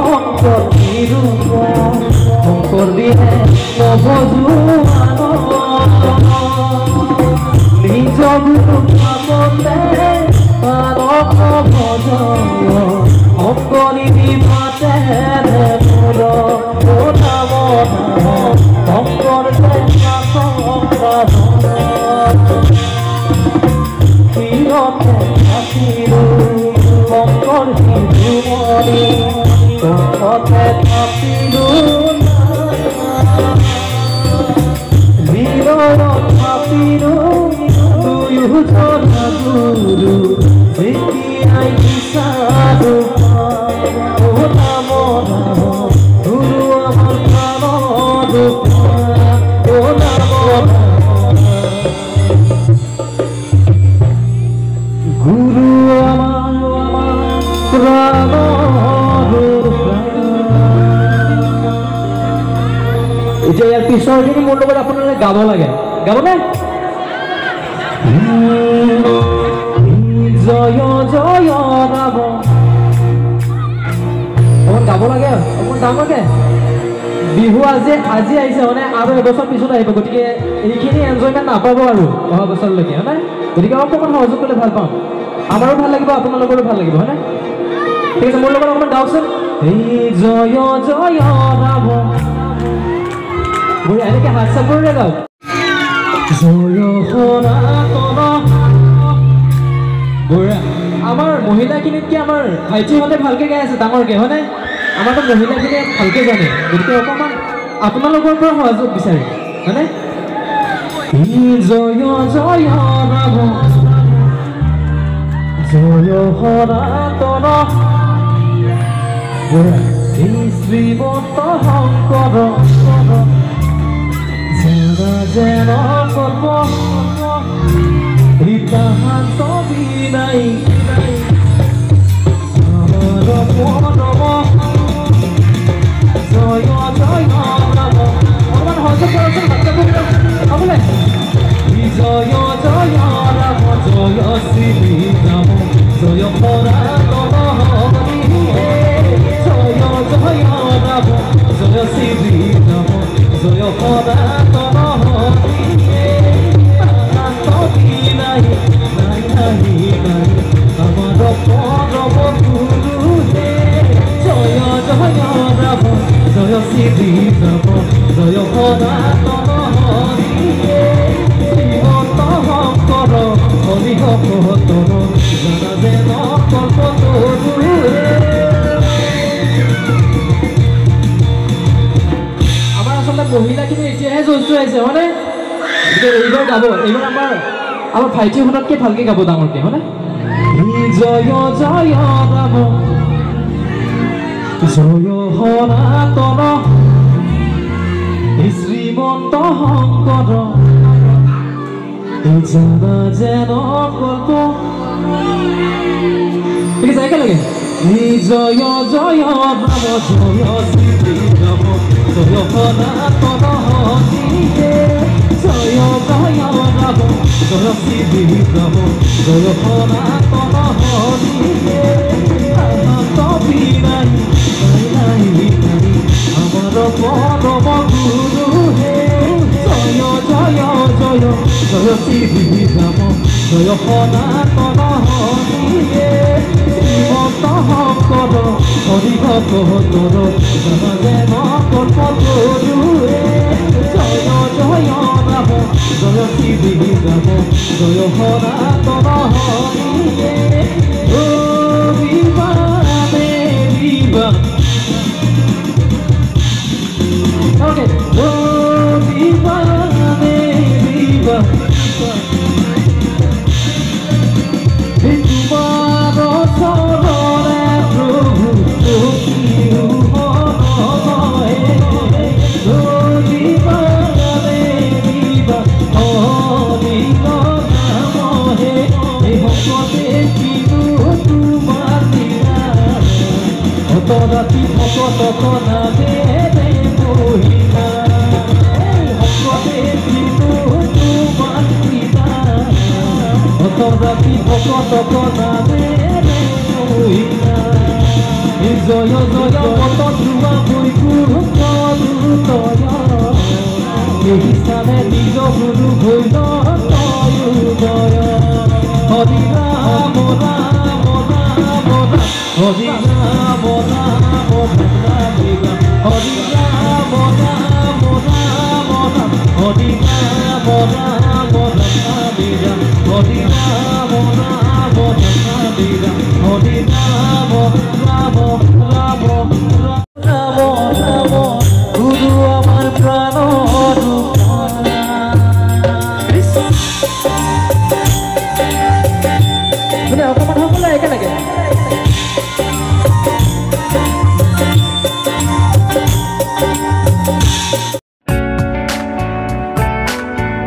অন্তর নিরূপ শঙ্কর দিয়ে নবজুয়ান নিজ গুরু ভাবতে মানব ভজয় অঙ্করি বিমাতে মূল ও নাম শঙ্কর তীরতে থাকিরু শঙ্কর শিশুমণি শঙ্কতে থাকিরু বিরল থাকিরু দুয়োজন গুরু শিখিয়াই সাধু ও নাম গুরু আমার প্রাণ ও নাম গুরু আমার প্রাণ এতিয়া ইয়াৰ পিছৰখিনি মোৰ লগত আপোনালোকে গাব লাগে গাবনে জয় জয় ৰাম অকণ গাব লাগে অকণ ডাঙৰকে বিহু আজি আহিছে মানে আৰু এবছৰ পিছত আহিব গতিকে এইখিনি এনজয়মেণ্ট নাপাব আৰু অহা বছৰলৈকে হয়নে গতিকে অকণমান সহযোগ কৰিলে ভাল পাম আমাৰো ভাল লাগিব আপোনালোকৰো ভাল লাগিব হয়নে ঠিক আছে মোৰ লগত অকণমান গাওকচোন এই জয় জয় ৰাম বঢ়িয়া এনেকৈ হাত চাপ কৰিলে গাওক জয় সনাতন বঢ়িয়া আমাৰ মহিলাখিনিতকৈ আমাৰ ভাইটিহঁতে ভালকৈ গাই আছে ডাঙৰকৈ হয়নে আমাৰতো মহিলাখিনিয়ে ভালকৈ জানে গতিকে অকণমান আপোনালোকৰ পৰা সহযোগ বিচাৰে হয়নে জয় জয় ৰাম জয় সনাতন শ্ৰীমন্ত শংকৰ যেন কল্প ৰীতাহান্ত বিনাই আমাৰ পদম জয় জয় ৰাম অকণমান সহযোগ কৰকচোন হ'বনে জয় জয় ৰাম জয় শ্ৰী ৰাম জয় সনাতন হৰি জয় জয় ৰাম জয় শ্ৰী ৰাম জয় সনাতন হৰি নাই নাই নাই নাই আমাৰ পৰম গুৰু হে জয় জয় ৰাম জয় শ্ৰী ৰাম জয় সনাতন হৰি শ্ৰীমন্ত শংকৰ হৰি ভকতন জানা যেন কল্পতৰু আমাৰ আচলতে মহিলাখিনি এতিয়াহে জোচ আহিছে হয়নে এইবাৰ গাব এইবাৰ আমাৰ ভাইটিহঁততকৈ ভালকৈ গাব ডাঙৰকৈ হয়নে জয় জয় ৰাম জয় সনাতন শ্ৰীমন্ত শংকৰ জানা যেন কল্প ঠিক আছে একেলগে জয় জয় ৰাম জয় শ্ৰী ৰাম জয় সনাতন হৰি জয় জয় ৰাম জয় শ্ৰী ৰাম জয় সনাতন হৰি অনন্ত বিনাই নাই নাই আমাৰ পৰম গুৰু হে জয় জয় জয় জয় শ্ৰী ৰাম জয় সনাতন হৰি শ্ৰীমন্ত শংকৰ হৰি ভকতৰ জানা যেন কল্পতৰু জয় জয় ৰাম জয় শ্ৰী ৰাম জয় সনাতন হৰি ও বিবা দেৱা okay ও বিবা দেৱা তোমাৰ চৰণে প্ৰভু তুমিও হয় ও বিবা দেৱা হৰি নাম হে ভকতে কিনো তোমাৰ দিনা অত ৰাতি ভকতক নামে মহিমা ভকতে কিনো তোমাৰ দিনা অত ৰাতি ভকতক নামে মহিমা জয় জয় মত ধুৱা পৰিপূৰ তয় এই স্থানে নিজ গুৰু ভৈল তয়োদয় হৰি ৰাম ৰাম ৰাম ৰাম হৰি ৰাম ৰাম ৰাম হৰি ৰাম ৰাম ৰাম ৰাম হৰি ৰাম ৰাম ৰাম হৰি ৰাম ৰাম ৰাম হৰি ৰাম ৰাম ৰাম ৰাম ৰাম গুৰু